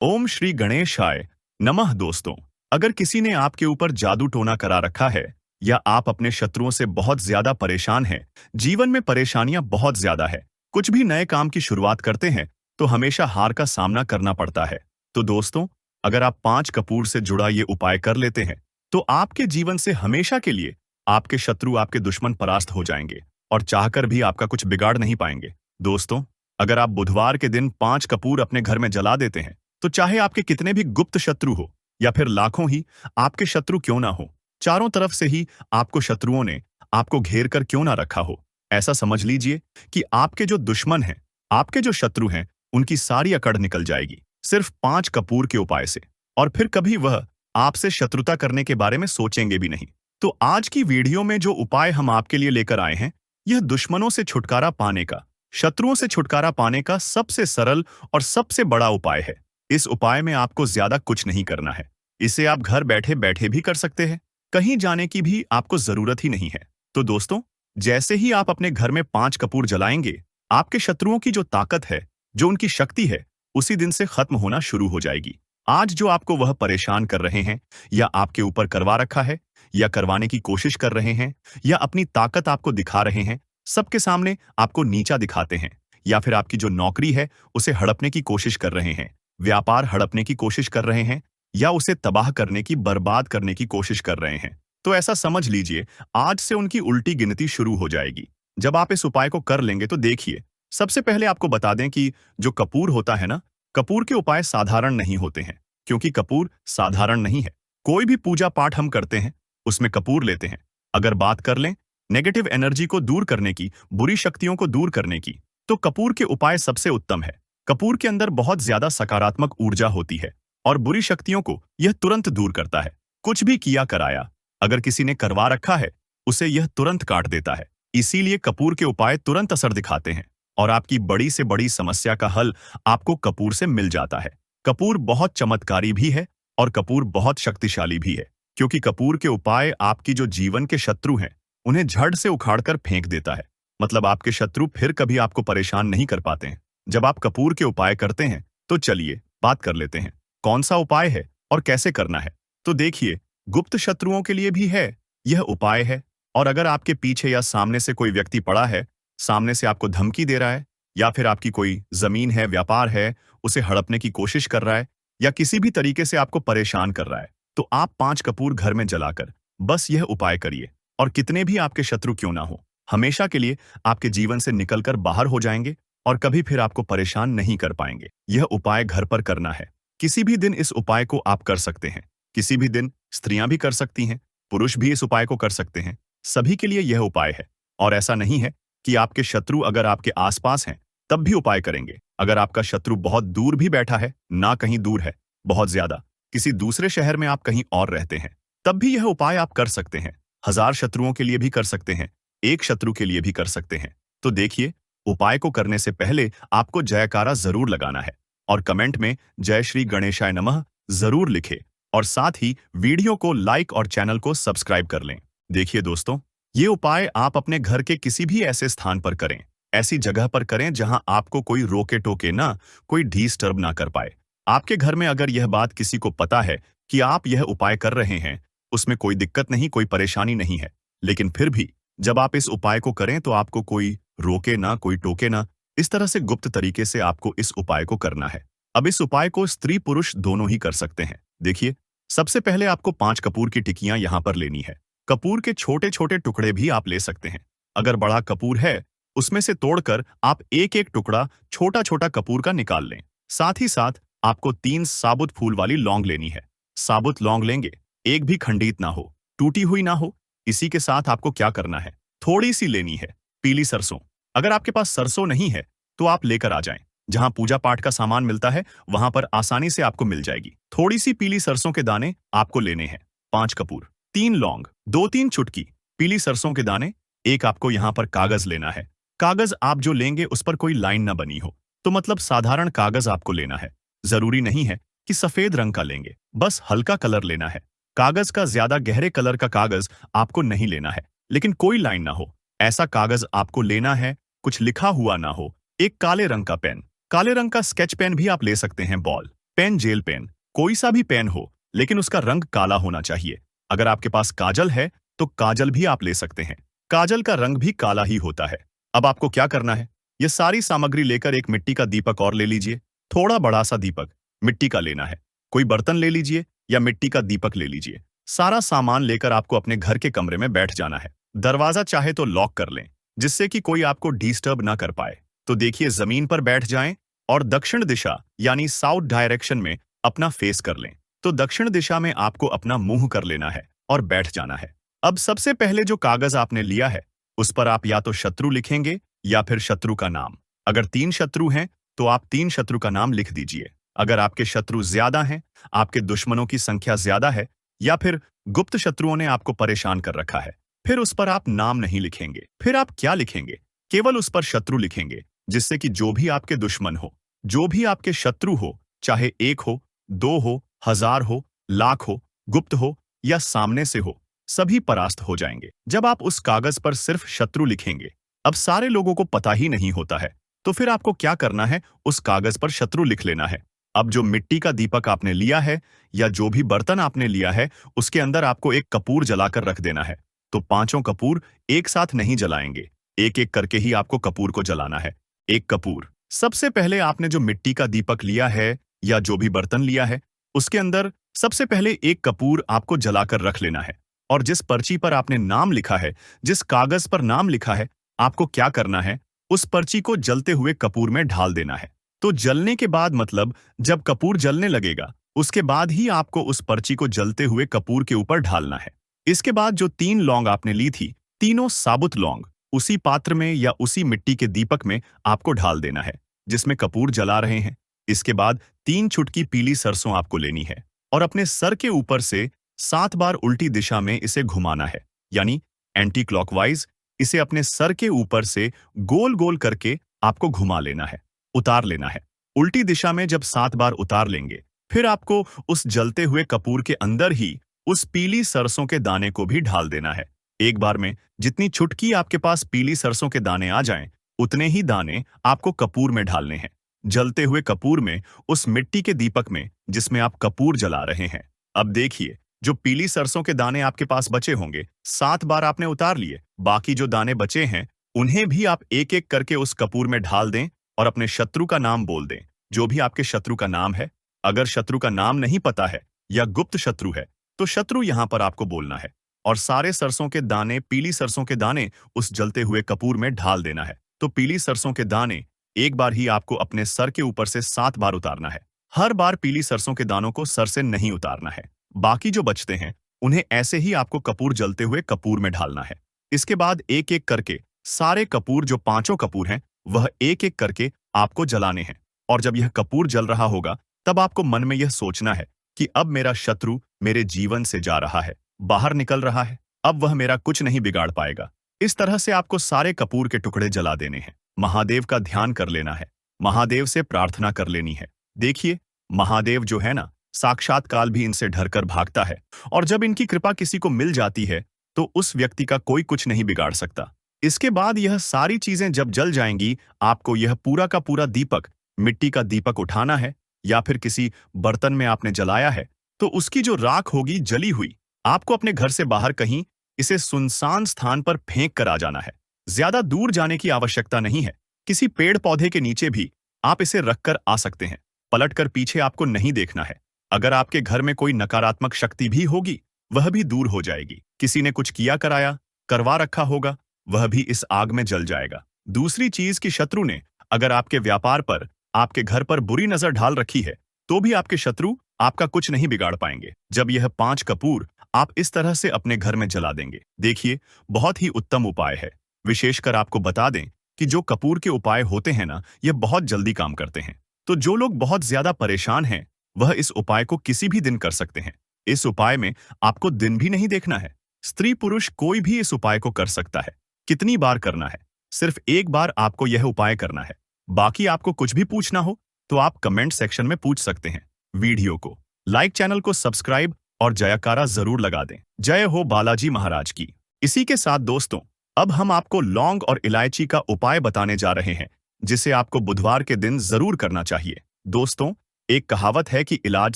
ओम श्री गणेशाय नमः। दोस्तों, अगर किसी ने आपके ऊपर जादू टोना करा रखा है या आप अपने शत्रुओं से बहुत ज्यादा परेशान हैं, जीवन में परेशानियां बहुत ज्यादा है, कुछ भी नए काम की शुरुआत करते हैं तो हमेशा हार का सामना करना पड़ता है। तो दोस्तों, अगर आप 5 कपूर से जुड़ा ये उपाय कर लेते हैं तो आपके जीवन से हमेशा के लिए आपके शत्रु, आपके दुश्मन परास्त हो जाएंगे और चाहकर भी आपका कुछ बिगाड़ नहीं पाएंगे। दोस्तों, अगर आप बुधवार के दिन 5 कपूर अपने घर में जला देते हैं तो चाहे आपके कितने भी गुप्त शत्रु हो या फिर लाखों ही आपके शत्रु क्यों ना हो, चारों तरफ से ही आपको शत्रुओं ने आपको घेर कर क्यों ना रखा हो, ऐसा समझ लीजिए कि आपके जो दुश्मन हैं, आपके जो शत्रु हैं, उनकी सारी अकड़ निकल जाएगी सिर्फ 5 कपूर के उपाय से। और फिर कभी वह आपसे शत्रुता करने के बारे में सोचेंगे भी नहीं। तो आज की वीडियो में जो उपाय हम आपके लिए लेकर आए हैं, यह दुश्मनों से छुटकारा पाने का, शत्रुओं से छुटकारा पाने का सबसे सरल और सबसे बड़ा उपाय है। इस उपाय में आपको ज्यादा कुछ नहीं करना है। इसे आप घर बैठे बैठे भी कर सकते हैं, कहीं जाने की भी आपको जरूरत ही नहीं है। तो दोस्तों, जैसे ही आप अपने घर में 5 कपूर जलाएंगे, आपके शत्रुओं की जो ताकत है, जो उनकी शक्ति है, उसी दिन से खत्म होना शुरू हो जाएगी। आज जो आपको वह परेशान कर रहे हैं या आपके ऊपर करवा रखा है या करवाने की कोशिश कर रहे हैं या अपनी ताकत आपको दिखा रहे हैं, सबके सामने आपको नीचा दिखाते हैं, या फिर आपकी जो नौकरी है उसे हड़पने की कोशिश कर रहे हैं, व्यापार हड़पने की कोशिश कर रहे हैं या उसे तबाह करने की, बर्बाद करने की कोशिश कर रहे हैं, तो ऐसा समझ लीजिए आज से उनकी उल्टी गिनती शुरू हो जाएगी। जब आप इस उपाय को कर लेंगे तो देखिए, सबसे पहले आपको बता दें कि जो कपूर होता है ना, कपूर के उपाय साधारण नहीं होते हैं, क्योंकि कपूर साधारण नहीं है। कोई भी पूजा पाठ हम करते हैं उसमें कपूर लेते हैं। अगर बात कर लें नेगेटिव एनर्जी को दूर करने की, बुरी शक्तियों को दूर करने की, तो कपूर के उपाय सबसे उत्तम है। कपूर के अंदर बहुत ज्यादा सकारात्मक ऊर्जा होती है और बुरी शक्तियों को यह तुरंत दूर करता है। कुछ भी किया कराया, अगर किसी ने करवा रखा है, उसे यह तुरंत काट देता है। इसीलिए कपूर के उपाय तुरंत असर दिखाते हैं और आपकी बड़ी से बड़ी समस्या का हल आपको कपूर से मिल जाता है। कपूर बहुत चमत्कारी भी है और कपूर बहुत शक्तिशाली भी है, क्योंकि कपूर के उपाय आपकी जो जीवन के शत्रु हैं उन्हें झड़ से उखाड़कर फेंक देता है। मतलब आपके शत्रु फिर कभी आपको परेशान नहीं कर पाते हैं जब आप कपूर के उपाय करते हैं। तो चलिए बात कर लेते हैं कौन सा उपाय है और कैसे करना है। तो देखिए, गुप्त शत्रुओं के लिए भी है यह उपाय है। और अगर आपके पीछे या सामने से कोई व्यक्ति पड़ा है, सामने से आपको धमकी दे रहा है, या फिर आपकी कोई जमीन है, व्यापार है, उसे हड़पने की कोशिश कर रहा है, या किसी भी तरीके से आपको परेशान कर रहा है, तो आप 5 कपूर घर में जलाकर बस यह उपाय करिए और कितने भी आपके शत्रु क्यों ना हो, हमेशा के लिए आपके जीवन से निकलकर बाहर हो जाएंगे और कभी फिर आपको परेशान नहीं कर पाएंगे। यह उपाय घर पर करना है। किसी भी दिन इस उपाय को आप कर सकते हैं। किसी भी दिन स्त्रियां भी कर सकती हैं, पुरुष भी इस उपाय को कर सकते हैं। सभी के लिए यह उपाय है। और ऐसा नहीं है कि आपके शत्रु अगर आपके आसपास हैं तब भी उपाय करेंगे। अगर आपका शत्रु बहुत दूर भी बैठा है, ना कहीं दूर है, बहुत ज्यादा किसी दूसरे शहर में आप कहीं और रहते हैं, तब भी यह उपाय आप कर सकते हैं। 1000 शत्रुओं के लिए भी कर सकते हैं, एक शत्रु के लिए भी कर सकते हैं। तो देखिए, उपाय को करने से पहले आपको जयकारा जरूर लगाना है और कमेंट में जय श्री गणेशाय नमः जरूर लिखें और साथ ही वीडियो को लाइक और चैनल को सब्सक्राइब कर लें। देखिए दोस्तों, ये उपाय आप अपने घर के किसी भी ऐसे स्थान पर करें, ऐसी जगह पर करें जहां आपको कोई रोके टोके ना, कोई डिस्टर्ब ना कर पाए। आपके घर में अगर यह बात किसी को पता है कि आप यह उपाय कर रहे हैं, उसमें कोई दिक्कत नहीं, कोई परेशानी नहीं है, लेकिन फिर भी जब आप इस उपाय को करें तो आपको कोई रोके ना, कोई टोके ना, इस तरह से गुप्त तरीके से आपको इस उपाय को करना है। अब इस उपाय को स्त्री पुरुष दोनों ही कर सकते हैं। देखिए, सबसे पहले आपको 5 कपूर की टिकियां यहां पर लेनी है। कपूर के छोटे छोटे टुकड़े भी आप ले सकते हैं। अगर बड़ा कपूर है, उसमें से तोड़कर आप एक एक टुकड़ा छोटा छोटा कपूर का निकाल लें। साथ ही साथ आपको 3 साबुत फूल वाली लौंग लेनी है। साबुत लौंग लेंगे, एक भी खंडित ना हो, टूटी हुई ना हो। इसी के साथ आपको क्या करना है, थोड़ी सी लेनी है पीली सरसों। अगर आपके पास सरसों नहीं है तो आप लेकर आ जाएं। जहां पूजा पाठ का सामान मिलता है वहां पर आसानी से आपको मिल जाएगी। थोड़ी सी पीली सरसों के दाने आपको लेने हैं। 5 कपूर, 3 लौंग, 2-3 चुटकी पीली सरसों के दाने। एक आपको यहां पर कागज लेना है। कागज आप जो लेंगे उस पर कोई लाइन ना बनी हो, तो मतलब साधारण कागज आपको लेना है। जरूरी नहीं है कि सफेद रंग का लेंगे, बस हल्का कलर लेना है। कागज का ज्यादा गहरे कलर का कागज आपको नहीं लेना है, लेकिन कोई लाइन ना हो ऐसा कागज आपको लेना है। कुछ लिखा हुआ ना हो। एक काले रंग का पेन, काले रंग का स्केच पेन भी आप ले सकते हैं, बॉल। पेन, जेल पेन, कोई सा भी पेन हो, लेकिन उसका रंग काला होना चाहिए। अगर आपके पास काजल है तो काजल भी आप ले सकते हैं। काजल का रंग भी काला ही होता है। अब आपको क्या करना है, ये सारी सामग्री लेकर एक मिट्टी का दीपक और ले लीजिए। थोड़ा बड़ा सा दीपक मिट्टी का लेना है। कोई बर्तन ले लीजिए या मिट्टी का दीपक ले लीजिए। सारा सामान लेकर आपको अपने घर के कमरे में बैठ जाना है। दरवाजा चाहे तो लॉक कर लें, जिससे कि कोई आपको डिस्टर्ब ना कर पाए। तो देखिए, जमीन पर बैठ जाएं और दक्षिण दिशा यानी साउथ डायरेक्शन में अपना फेस कर लें। तो दक्षिण दिशा में आपको अपना मुंह कर लेना है और बैठ जाना है। अब सबसे पहले जो कागज आपने लिया है, उस पर आप या तो शत्रु लिखेंगे या फिर शत्रु का नाम। अगर 3 शत्रु हैं तो आप 3 शत्रु का नाम लिख दीजिए। अगर आपके शत्रु ज्यादा हैं, आपके दुश्मनों की संख्या ज्यादा है, या फिर गुप्त शत्रुओं ने आपको परेशान कर रखा है, फिर उस पर आप नाम नहीं लिखेंगे। फिर आप क्या लिखेंगे, केवल उस पर शत्रु लिखेंगे, जिससे कि जो भी आपके दुश्मन हो, जो भी आपके शत्रु हो, चाहे 1 हो, 2 हो, 1000 हो, लाख हो, गुप्त हो या सामने से हो, सभी परास्त हो जाएंगे। जब आप उस कागज पर सिर्फ शत्रु लिखेंगे, अब सारे लोगों को पता ही नहीं होता है, तो फिर आपको क्या करना है, उस कागज पर शत्रु लिख लेना है। अब जो मिट्टी का दीपक आपने लिया है या जो भी बर्तन आपने लिया है, उसके अंदर आपको एक कपूर जलाकर रख देना है। तो 5 कपूर एक साथ नहीं जलाएंगे, एक एक करके ही आपको कपूर को जलाना है। एक कपूर, सबसे पहले आपने जो मिट्टी का दीपक लिया है या जो भी बर्तन लिया है, उसके अंदर सबसे पहले एक कपूर आपको जलाकर रख लेना है। और जिस पर्ची पर आपने नाम लिखा है, जिस कागज पर नाम लिखा है, आपको क्या करना है, उस पर्ची को जलते हुए कपूर में ढाल देना है। तो जलने के बाद, मतलब जब कपूर जलने लगेगा, उसके बाद ही आपको उस पर्ची को जलते हुए कपूर के ऊपर ढालना है। इसके बाद जो 3 लौंग आपने ली थी, तीनों साबुत लौंग उसी पात्र में या उसी मिट्टी के दीपक में आपको ढाल देना है, जिसमें कपूर जला रहे हैं। इसके बाद 3 छुटकी पीली सरसों आपको लेनी है और अपने सर के ऊपर से 7 बार उल्टी दिशा में इसे घुमाना है, यानी एंटी क्लॉकवाइज। इसे अपने सर के ऊपर से गोल गोल करके आपको घुमा लेना है, उतार लेना है। उल्टी दिशा में जब 7 बार उतार लेंगे, फिर आपको उस जलते हुए कपूर के अंदर ही उस पीली सरसों के दाने को भी ढाल देना है। एक बार में जितनी चुटकी आपके पास पीली सरसों के दाने आ जाएं, उतने ही दाने आपको कपूर में ढालने हैं। जलते हुए कपूर में, उस मिट्टी के दीपक में जिसमें आप कपूर जला रहे हैं। अब देखिए, जो पीली सरसों के दाने आपके पास बचे होंगे, 7 बार आपने उतार लिए, बाकी जो दाने बचे हैं, उन्हें भी आप एक एक करके उस कपूर में ढाल दें और अपने शत्रु का नाम बोल दें, जो भी आपके शत्रु का नाम है। अगर शत्रु का नाम नहीं पता है या गुप्त शत्रु है, तो शत्रु यहां पर आपको बोलना है और सारे सरसों के दाने, पीली सरसों के दाने उस जलते हुए कपूर में ढाल देना है। तो पीली सरसों के दाने एक बार ही आपको अपने सर के ऊपर से 7 बार उतारना है। हर बार पीली सरसों के दानों को सर से नहीं उतारना है। बाकी जो बचते हैं, उन्हें ऐसे ही आपको कपूर जलते हुए कपूर में ढालना है। इसके बाद एक एक करके सारे कपूर, जो 5 कपूर हैं, वह एक एक करके आपको जलाने हैं। और जब यह कपूर जल रहा होगा, तब आपको मन में यह सोचना है कि अब मेरा शत्रु मेरे जीवन से जा रहा है, बाहर निकल रहा है, अब वह मेरा कुछ नहीं बिगाड़ पाएगा। इस तरह से आपको सारे कपूर के टुकड़े जला देने हैं। महादेव का ध्यान कर लेना है, महादेव से प्रार्थना कर लेनी है। देखिए, महादेव जो है ना, साक्षात काल भी इनसे डरकर भागता है, और जब इनकी कृपा किसी को मिल जाती है, तो उस व्यक्ति का कोई कुछ नहीं बिगाड़ सकता। इसके बाद यह सारी चीजें जब जल जाएंगी, आपको यह पूरा का पूरा दीपक, मिट्टी का दीपक उठाना है, या फिर किसी बर्तन में आपने जलाया है, तो उसकी जो राख होगी जली हुई, आपको अपने घर से बाहर कहीं इसे सुनसान स्थान पर फेंक कर आ जाना है। ज्यादा दूर जाने की आवश्यकता नहीं है, किसी पेड़ पौधे के नीचे भी आप इसे रखकर आ सकते हैं। पलटकर पीछे आपको नहीं देखना है। अगर आपके घर में कोई नकारात्मक शक्ति भी होगी, वह भी दूर हो जाएगी। किसी ने कुछ किया कराया, करवा रखा होगा, वह भी इस आग में जल जाएगा। दूसरी चीज कि शत्रु ने अगर आपके व्यापार पर, आपके घर पर बुरी नजर ढाल रखी है, तो भी आपके शत्रु आपका कुछ नहीं बिगाड़ पाएंगे, जब यह 5 कपूर आप इस तरह से अपने घर में जला देंगे। देखिए, बहुत ही उत्तम उपाय है। विशेषकर आपको बता दें कि जो कपूर के उपाय होते हैं ना, यह बहुत जल्दी काम करते हैं। तो जो लोग बहुत ज्यादा परेशान हैं, वह इस उपाय को किसी भी दिन कर सकते हैं। इस उपाय में आपको दिन भी नहीं देखना है। स्त्री पुरुष कोई भी इस उपाय को कर सकता है। कितनी बार करना है? सिर्फ एक बार आपको यह उपाय करना है। बाकी आपको कुछ भी पूछना हो तो आप कमेंट सेक्शन में पूछ सकते हैं। वीडियो को लाइक, चैनल को सब्सक्राइब और जयकारा जरूर लगा दें। जय हो बालाजी महाराज की। इसी के साथ दोस्तों, अब हम आपको लौंग और इलायची का उपाय बताने जा रहे हैं, जिसे आपको बुधवार के दिन जरूर करना चाहिए। दोस्तों, एक कहावत है कि इलाज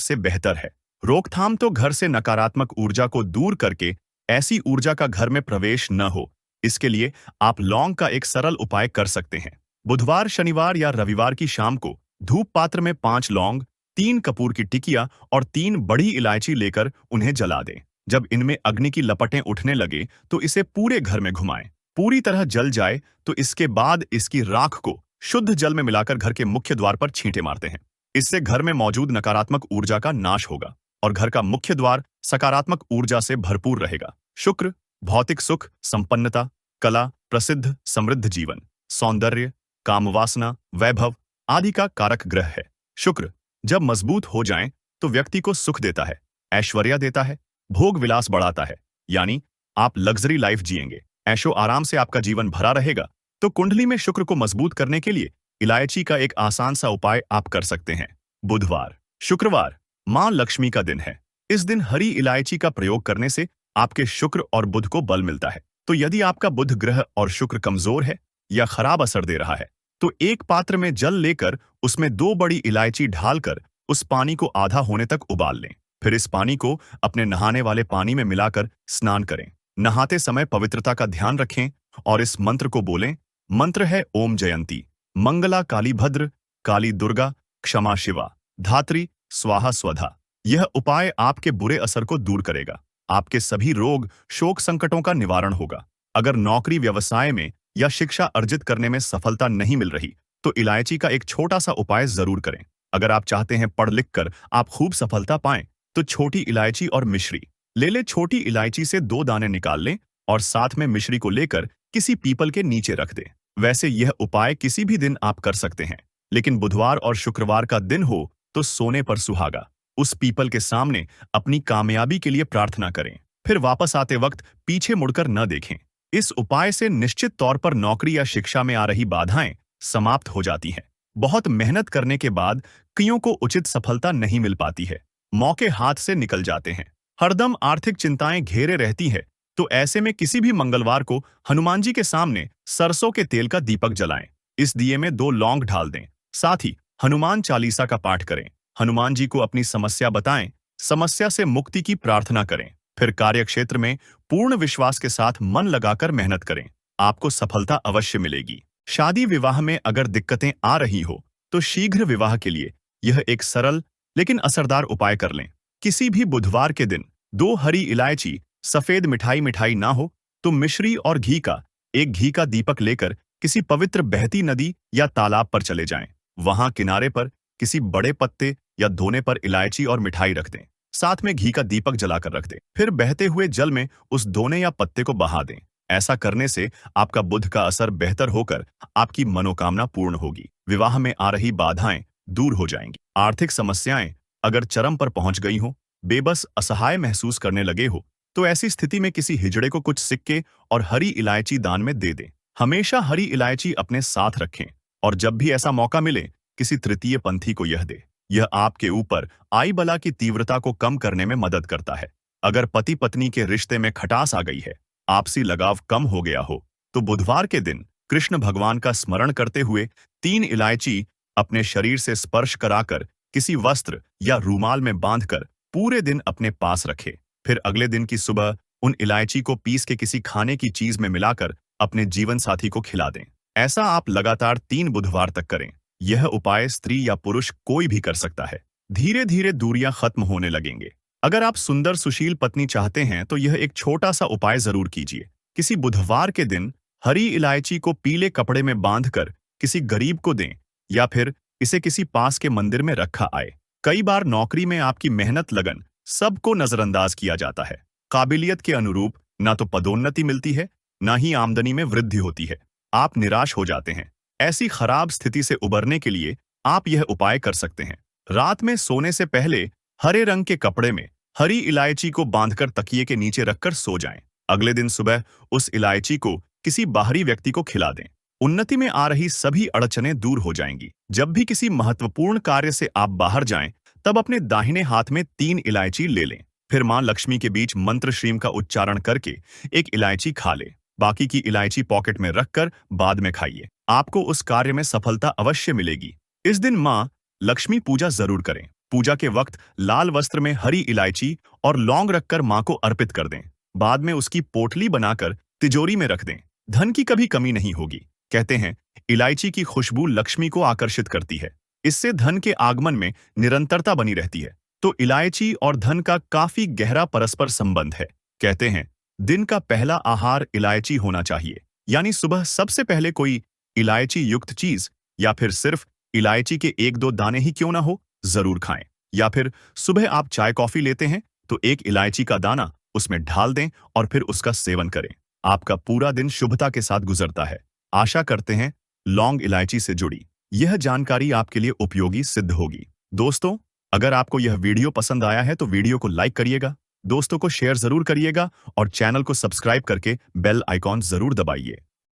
से बेहतर है रोकथाम। तो घर से नकारात्मक ऊर्जा को दूर करके ऐसी ऊर्जा का घर में प्रवेश न हो, इसके लिए आप लौंग का एक सरल उपाय कर सकते हैं। बुधवार, शनिवार या रविवार की शाम को धूप पात्र में 5 लौंग, 3 कपूर की टिकिया और 3 बड़ी इलायची लेकर उन्हें जला दें। जब इनमें अग्नि की लपटें उठने लगे तो इसे पूरे घर में घुमाएं। पूरी तरह जल जाए तो इसके बाद इसकी राख को शुद्ध जल में मिलाकर घर के मुख्य द्वार पर छींटे मारते हैं। इससे घर में मौजूद नकारात्मक ऊर्जा का नाश होगा और घर का मुख्य द्वार सकारात्मक ऊर्जा से भरपूर रहेगा। शुक्र भौतिक सुख, संपन्नता, कला, प्रसिद्ध समृद्ध जीवन, सौंदर्य, कामवासना, वैभव आदि का कारक ग्रह है। शुक्र जब मजबूत हो जाएं तो व्यक्ति को सुख देता है, ऐश्वर्य देता है, भोग विलास बढ़ाता है, यानी आप लग्जरी लाइफ जिएंगे, ऐशो आराम से आपका जीवन भरा रहेगा। तो कुंडली में शुक्र को मजबूत करने के लिए इलायची का एक आसान सा उपाय आप कर सकते हैं। बुधवार, शुक्रवार मां लक्ष्मी का दिन है। इस दिन हरी इलायची का प्रयोग करने से आपके शुक्र और बुध को बल मिलता है। तो यदि आपका बुध ग्रह और शुक्र कमजोर है या खराब असर दे रहा है तो एक पात्र में जल लेकर उसमें 2 बड़ी इलायची ढालकर उस पानी को आधा होने तक उबाल लें। फिर इस पानी को अपने नहाने वाले पानी में मिलाकर स्नान करें। नहाते समय पवित्रता का ध्यान रखें और इस मंत्र को बोलें। मंत्र है ओम जयंती मंगला काली भद्र, काली दुर्गा, क्षमा शिवा, धात्री, स्वाहा स्वधा। यह उपाय आपके बुरे असर को दूर करेगा। आपके सभी रोग, शोक, संकटों का निवारण होगा। अगर नौकरी, व्यवसाय में या शिक्षा अर्जित करने में सफलता नहीं मिल रही तो इलायची का एक छोटा सा उपाय जरूर करें। अगर आप चाहते हैं पढ़ लिख कर आप खूब सफलता पाएं तो छोटी इलायची और मिश्री ले लें। छोटी इलायची से 2 दाने निकाल लें और साथ में मिश्री को लेकर किसी पीपल के नीचे रख दें। वैसे यह उपाय किसी भी दिन आप कर सकते हैं, लेकिन बुधवार और शुक्रवार का दिन हो तो सोने पर सुहागा उस पीपल के सामने अपनी कामयाबी के लिए प्रार्थना करें। फिर वापस आते वक्त पीछे मुड़कर न देखें। इस उपाय से निश्चित तौर पर नौकरी या शिक्षा में आ रही बाधाएं समाप्त हो जाती हैं। बहुत मेहनत करने के बाद कईयों को उचित सफलता नहीं मिल पाती है, मौके हाथ से निकल जाते हैं, हरदम आर्थिक चिंताएं घेरे रहती है। तो ऐसे में किसी भी मंगलवार को हनुमान जी के सामने सरसों के तेल का दीपक जलाएं। इस दिए में 2 लौंग ढाल दें। साथ ही हनुमान चालीसा का पाठ करें। हनुमान जी को अपनी समस्या बताएं, समस्या से मुक्ति की प्रार्थना करें। फिर कार्यक्षेत्र में पूर्ण विश्वास के साथ मन लगाकर मेहनत करें, आपको सफलता अवश्य मिलेगी। शादी विवाह में अगर दिक्कतें आ रही हो तो शीघ्र विवाह के लिए यह एक सरल लेकिन असरदार उपाय कर लें। किसी भी बुधवार के दिन 2 हरी इलायची, सफेद मिठाई ना हो तो मिश्री और घी का एक घी का दीपक लेकर किसी पवित्र बहती नदी या तालाब पर चले जाएं। वहां किनारे पर किसी बड़े पत्ते या धोने पर इलायची और मिठाई रख दें, साथ में घी का दीपक जलाकर रख दें। फिर बहते हुए जल में उस दोने या पत्ते को बहा दें। ऐसा करने से आपका बुध का असर बेहतर होकर आपकी मनोकामना पूर्ण होगी। विवाह में आ रही बाधाएं दूर हो जाएंगी। आर्थिक समस्याएं अगर चरम पर पहुंच गई हो, बेबस असहाय महसूस करने लगे हो तो ऐसी स्थिति में किसी हिजड़े को कुछ सिक्के और हरी इलायची दान में दे दें। हमेशा हरी इलायची अपने साथ रखें और जब भी ऐसा मौका मिले किसी तृतीय पंथी को यह दे। यह आपके ऊपर आई बला की तीव्रता को कम करने में मदद करता है। अगर पति पत्नी के रिश्ते में खटास आ गई है, आपसी लगाव कम हो गया हो तो बुधवार के दिन कृष्ण भगवान का स्मरण करते हुए 3 इलायची अपने शरीर से स्पर्श कराकर किसी वस्त्र या रूमाल में बांधकर पूरे दिन अपने पास रखें। फिर अगले दिन की सुबह उन इलायची को पीस के किसी खाने की चीज में मिलाकर अपने जीवन साथी को खिला दें। ऐसा आप लगातार 3 बुधवार तक करें। यह उपाय स्त्री या पुरुष कोई भी कर सकता है। धीरे धीरे दूरियां खत्म होने लगेंगे। अगर आप सुंदर सुशील पत्नी चाहते हैं तो यह एक छोटा सा उपाय जरूर कीजिए। किसी बुधवार के दिन हरी इलायची को पीले कपड़े में बांधकर किसी गरीब को दें या फिर इसे किसी पास के मंदिर में रखा आए। कई बार नौकरी में आपकी मेहनत लगन सबको नजरअंदाज किया जाता है। काबिलियत के अनुरूप ना तो पदोन्नति मिलती है, ना ही आमदनी में वृद्धि होती है। आप निराश हो जाते हैं। ऐसी खराब स्थिति से उबरने के लिए आप यह उपाय कर सकते हैं। रात में सोने से पहले हरे रंग के कपड़े में हरी इलायची को बांधकर तकिए के नीचे रखकर सो जाएं। अगले दिन सुबह उस इलायची को किसी बाहरी व्यक्ति को खिला दें। उन्नति में आ रही सभी अड़चनें दूर हो जाएंगी। जब भी किसी महत्वपूर्ण कार्य से आप बाहर जाएं, तब अपने दाहिने हाथ में 3 इलायची ले लें। फिर मां लक्ष्मी के बीच मंत्र श्रीम का उच्चारण करके एक इलायची खा ले। बाकी की इलायची पॉकेट में रखकर बाद में खाइए। आपको उस कार्य में सफलता अवश्य मिलेगी। इस दिन मां लक्ष्मी पूजा जरूर करें। पूजा के वक्त लाल वस्त्र में हरी इलायची और लौंग रखकर मां को अर्पित कर दें। बाद में उसकी पोटली बनाकर तिजोरी में रख दें। धन की कभी कमी नहीं होगी। कहते हैं इलायची की खुशबू लक्ष्मी को आकर्षित करती है। इससे धन के आगमन में निरंतरता बनी रहती है। तो इलायची और धन का काफी गहरा परस्पर संबंध है। कहते हैं दिन का पहला आहार इलायची होना चाहिए, यानी सुबह सबसे पहले कोई इलायची युक्त चीज या फिर सिर्फ इलायची के एक दो दाने ही क्यों ना हो, जरूर खाएं। या फिर सुबह आप चाय कॉफी लेते हैं तो एक इलायची का दाना उसमें ढाल दें और फिर उसका सेवन करें। आपका पूरा दिन शुभता के साथ गुजरता है। आशा करते हैं लौंग इलायची से जुड़ी यह जानकारी आपके लिए उपयोगी सिद्ध होगी। दोस्तों, अगर आपको यह वीडियो पसंद आया है तो वीडियो को लाइक करिएगा, दोस्तों को शेयर जरूर करिएगा और चैनल को सब्सक्राइब करके बेल आइकॉन जरूर दबाइए।